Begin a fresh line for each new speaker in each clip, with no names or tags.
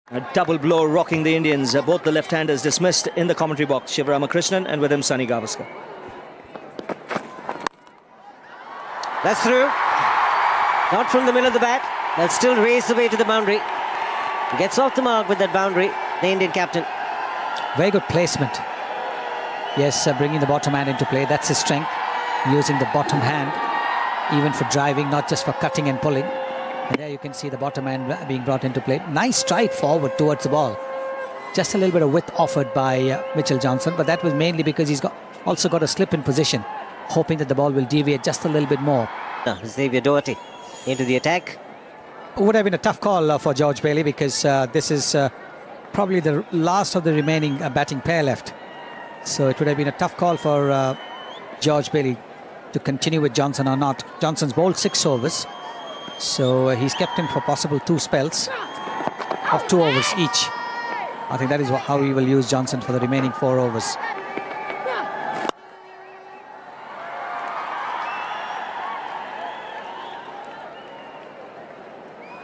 A double blow rocking the Indians. Both the left-handers dismissed in the commentary box. Shivaramakrishnan and with him Sunny Gavaskar.
That's through. Not from the middle of the bat. They'll still race away to the boundary. Gets off the mark with that boundary, the Indian captain.
Very good placement. Yes, bringing the bottom hand into play. That's his strength. Using the bottom hand, even for driving, not just for cutting and pulling. And there you can see the bottom hand being brought into play. Nice strike forward towards the ball. Just a little bit of width offered by Mitchell Johnson, but that was mainly because he's also got a slip in position, hoping that the ball will deviate just a little bit more.
Xavier Doherty into the attack.
Would have been a tough call for George Bailey, because this is probably the last of the remaining batting pair left. So it would have been a tough call for George Bailey to continue with Johnson or not. Johnson's bowled 6 overs, so he's kept him for possible 2 spells of 2 overs each. I think that is how he will use Johnson for the remaining 4 overs.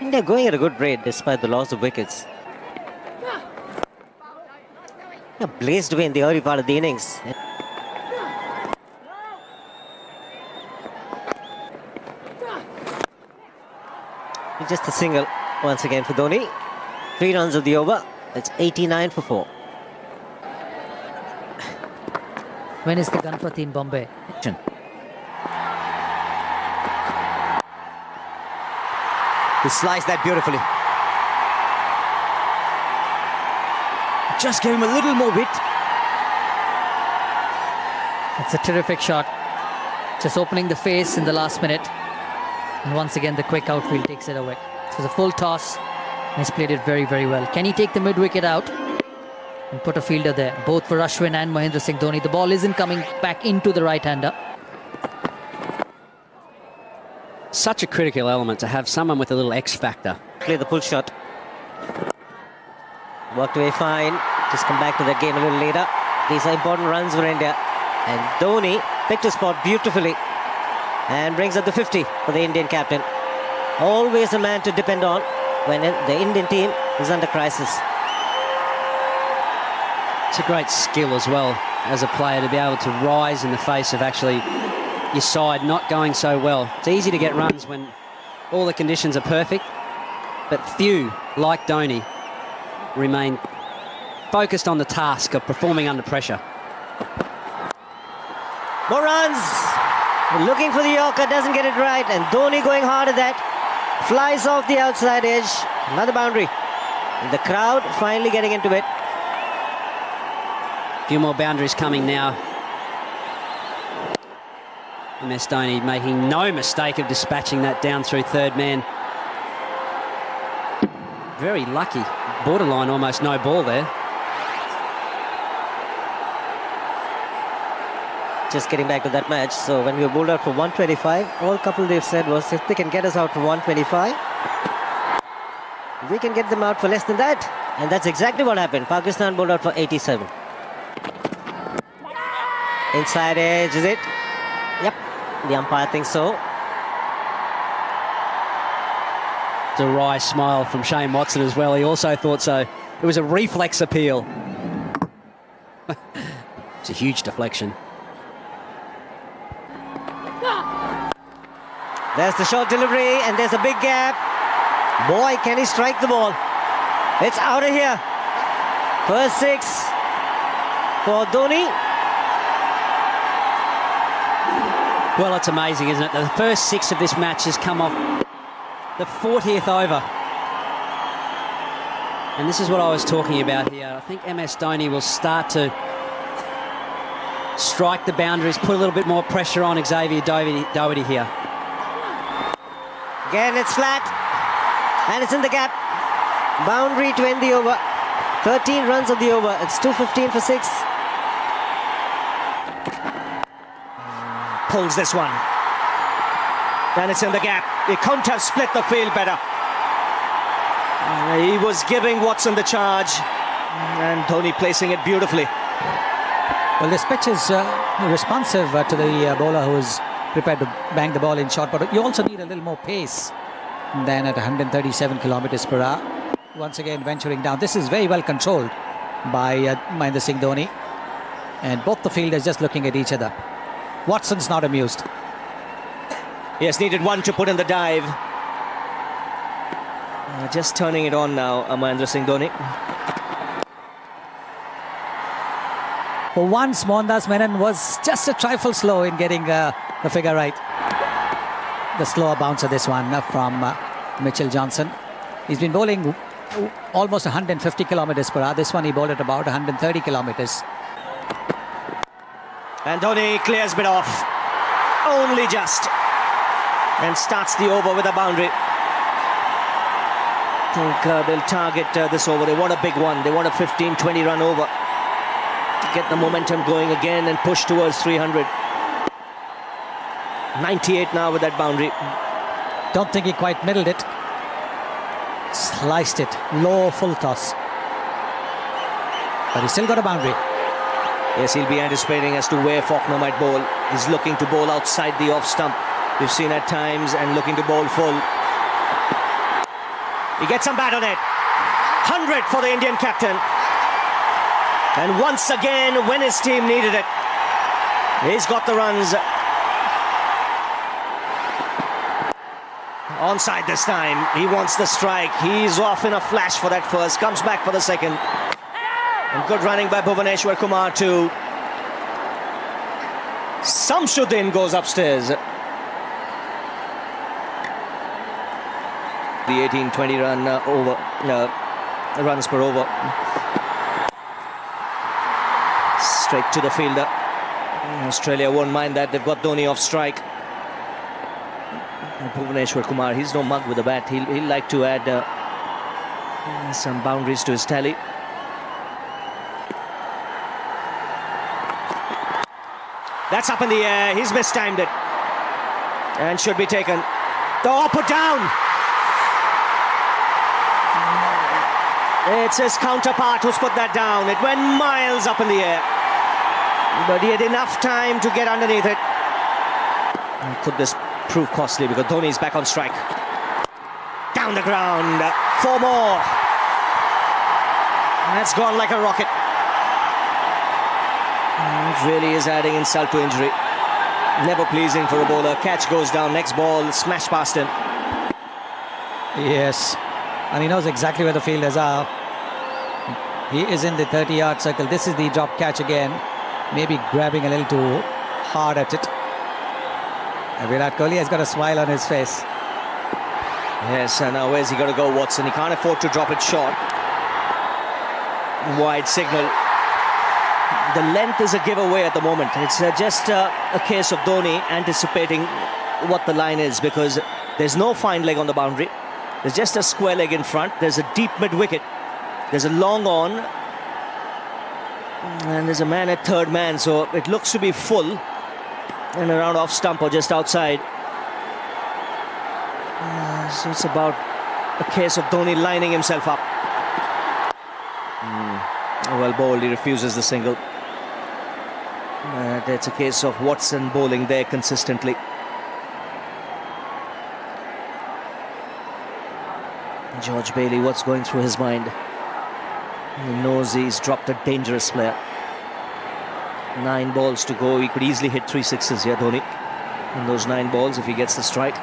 And they're going at a good rate despite the loss of wickets. Blazed away in the early part of the innings. Just a single once again for Dhoni. 3 runs of the over. It's 89 for 4.
When is the Ganpati in Bombay?
He sliced that beautifully. Just gave him a little more width.
It's a terrific shot. Just opening the face in the last minute. And once again, the quick outfield takes it away. It was a full toss. And he's played it very, very well. Can he take the mid-wicket out and put a fielder there? Both for Ashwin and Mahendra Singh Dhoni. The ball isn't coming back into the right-hander.
Such a critical element to have someone with a little X factor.
Play the pull shot. Worked away fine. Just come back to that game a little later. These are important runs for India. And Dhoni picked his spot beautifully and brings up the 50 for the Indian captain. Always a man to depend on when the Indian team is under crisis.
It's a great skill as well as a player to be able to rise in the face of actually your side not going so well. It's easy to get runs when all the conditions are perfect, but few, like Dhoni, remain focused on the task of performing under pressure.
More runs. Looking for the Yorker, doesn't get it right, and Dhoni going hard at that. Flies off the outside edge. Another boundary. And the crowd finally getting into it.
A few more boundaries coming now. MS Dhoni making no mistake of dispatching that down through third man. Very lucky. Borderline almost no ball there.
Just getting back to that match. So when we were bowled out for 125, all couple they've said was, if they can get us out for 125, we can get them out for less than that. And that's exactly what happened. Pakistan bowled out for 87. Inside edge, is it? Yep, the umpire thinks so.
It's a wry smile from Shane Watson as well. He also thought so. It was a reflex appeal. It's a huge deflection.
There's the short delivery, and there's a big gap. Boy, can he strike the ball. It's out of here. First 6 for Dhoni.
Well, it's amazing, isn't it? The first 6 of this match has come off the 40th over. And this is what I was talking about here. I think MS Dhoni will start to strike the boundaries, put a little bit more pressure on Xavier Doherty here.
Again, it's flat. And it's in the gap. Boundary to end the over. 13 runs of the over. It's 215 for 6.
Pulls this one. And it's in the gap. He couldn't have split the field better. He was giving Watson the charge. And Dhoni placing it beautifully.
Well, this pitch is responsive to the bowler who is prepared to bang the ball in short, but you also need a little more pace than at 137 kilometers per hour. once again venturing down. This is very well controlled by Mahendra Singh Dhoni. And both the fielders just looking at each other. Watson's not amused.
Yes, needed one to put in the dive. Just turning it on now, Mahendra Singh Dhoni.
For once, Mohandas Menon was just a trifle slow in getting the figure right. The slower bouncer, this one from Mitchell Johnson. He's been bowling almost 150 kilometers per hour. This one he bowled at about 130 kilometers.
And Dhoni clears bit off. Only just. And starts the over with a boundary. I think they'll target this over. They want a big one. They want a 15-20 run over to get the momentum going again and push towards 300. 98 now with that boundary.
Don't think he quite middled it. Sliced it. Low full toss. But he still got a boundary.
Yes, he'll be anticipating as to where Faulkner might bowl. He's looking to bowl outside the off stump. We've seen at times, and looking to bowl full. He gets some bat on it. 100 for the Indian captain. And once again, when his team needed it, he's got the runs. Onside this time. He wants the strike. He's off in a flash for that first. Comes back for the second. And good running by Bhuvaneshwar Kumar too. Samshuddin goes upstairs. The 18-20 run runs per over. Straight to the fielder. Australia won't mind that. They've got Dhoni off strike. Bhuvaneshwar Kumar, he's no mug with the bat. He'll like to add some boundaries to his tally. That's up in the air. He's mistimed it. And should be taken. Oh, put down! It's his counterpart who's put that down. It went miles up in the air. But he had enough time to get underneath it. And could this prove costly, because Dhoni's back on strike. Down the ground. 4 more. And that's gone like a rocket. It really is adding insult to injury. Never pleasing for a bowler. Catch goes down. Next ball, smash past him.
Yes. And he knows exactly where the fielders are. He is in the 30-yard circle. This is the drop catch again. Maybe grabbing a little too hard at it. And Virat Kohli has got a smile on his face.
Yes, and now where's he got to go, Watson? He can't afford to drop it short. Wide signal. The length is a giveaway at the moment. It's just a case of Dhoni anticipating what the line is, because there's no fine leg on the boundary. There's just a square leg in front. There's a deep mid-wicket. There's a long on. And there's a man at third man, so it looks to be full. And around off stump or just outside. So it's about a case of Dhoni lining himself up. Well bowled, he refuses the single. It's a case of Watson bowling there consistently. George Bailey, what's going through his mind? He knows he's dropped a dangerous player. 9 balls to go. He could easily hit 3 sixes here, Dhoni. In those 9 balls, if he gets the strike.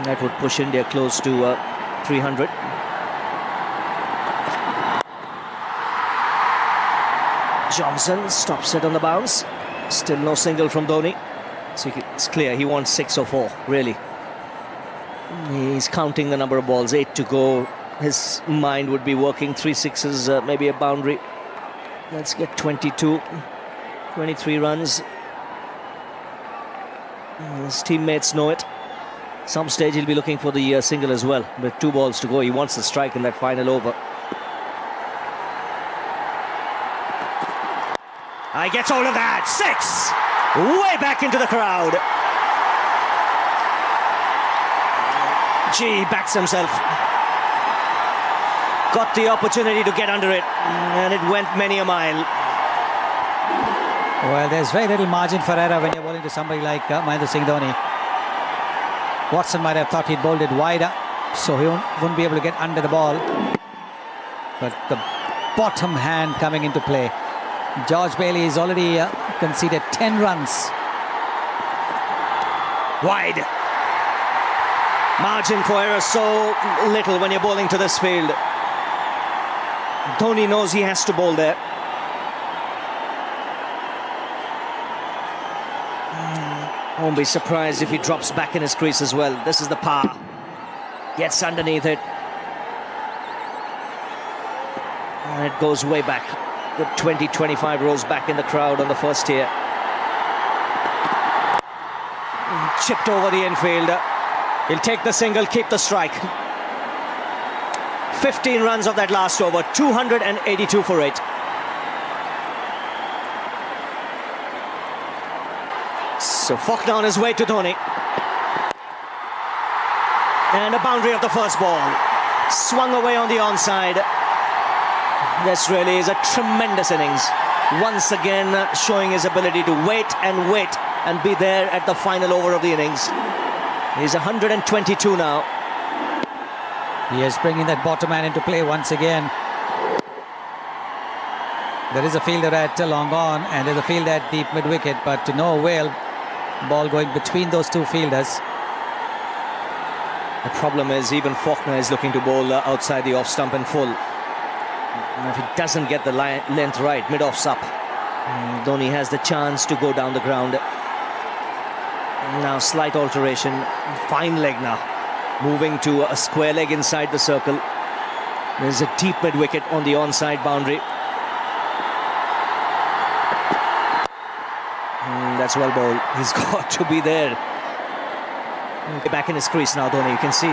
That would push India close to 300. Johnson stops it on the bounce. Still no single from Dhoni. So it's clear he wants 6 or 4, really. He's counting the number of balls, 8 to go. His mind would be working 3 sixes, maybe a boundary. Let's get 22, 23 runs. His teammates know it. Some stage he'll be looking for the single as well. With 2 balls to go, he wants the strike in that final over. I gets all of that. 6! Way back into the crowd. Gee, backs himself. Got the opportunity to get under it, and it went many a mile.
Well, there's very little margin for error when you're bowling to somebody like Mahendra Singh Dhoni. Watson might have thought he'd bowled it wider. so he wouldn't be able to get under the ball. But the bottom hand coming into play. George Bailey has already conceded 10 runs.
Wide. Margin for error so little when you're bowling to this field. Dhoni knows he has to bowl there. Won't be surprised if he drops back in his crease as well. This is the power. Gets underneath it. And it goes way back. The 20-25 rows back in the crowd on the first tier. Chipped over the infielder. He'll take the single, keep the strike. 15 runs of that last over, 282 for 8. So Faulkner on his way to Dhoni. And a boundary of the first ball. Swung away on the onside. This really is a tremendous innings. Once again showing his ability to wait and be there at the final over of the innings. He's 122 now.
He is bringing that bottom man into play once again. There is a fielder at long on and there's a fielder at deep mid-wicket, but to no avail. Ball going between those two fielders.
The problem is even Faulkner is looking to bowl outside the off stump in full. And if he doesn't get the length right, mid-offs up, Dhoni has the chance to go down the ground. Now slight alteration, fine leg now. Moving to a square leg inside the circle. There's a deep mid-wicket on the onside boundary. That's well bowled. He's got to be there. Back in his crease now, Dhoni. You can see.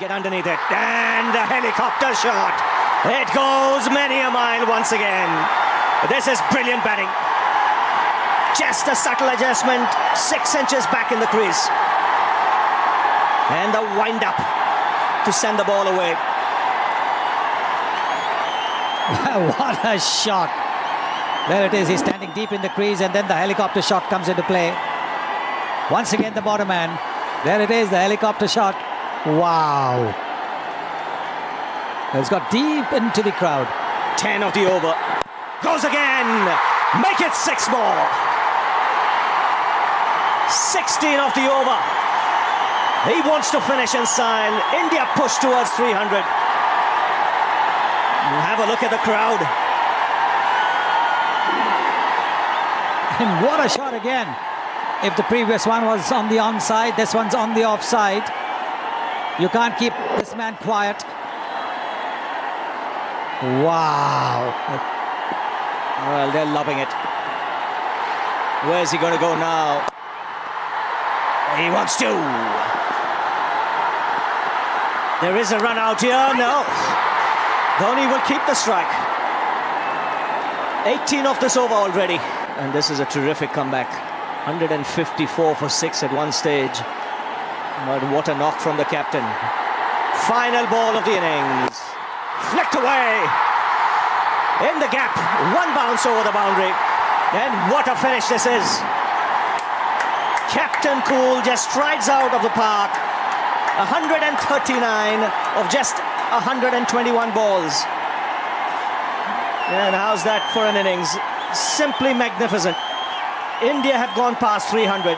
Get underneath it. And a helicopter shot. It goes many a mile once again. This is brilliant batting. Just a subtle adjustment. 6 inches back in the crease. And the wind up to send the ball away.
What a shot. There it is. He's standing deep in the crease and then the helicopter shot comes into play. Once again the bottom man. There it is, the helicopter shot. Wow. It's got deep into the crowd.
10 of the over. Goes again. Make it 6 more. 16 of the over. He wants to finish in style. India push towards 300. Have a look at the crowd.
And what a shot again. If the previous one was on the onside, this one's on the offside. You can't keep this man quiet. Wow.
Well, they're loving it. Where's he going to go now? He wants to. There is a run out here. No. Dhoni will keep the strike. 18 off this over already. And this is a terrific comeback. 154 for 6 at one stage. But what a knock from the captain. Final ball of the innings. Flicked away. In the gap. One bounce over the boundary. And what a finish this is. Captain Cool just strides out of the park. 139 of just 121 balls. And how's that for an innings? Simply magnificent. India have gone past 300.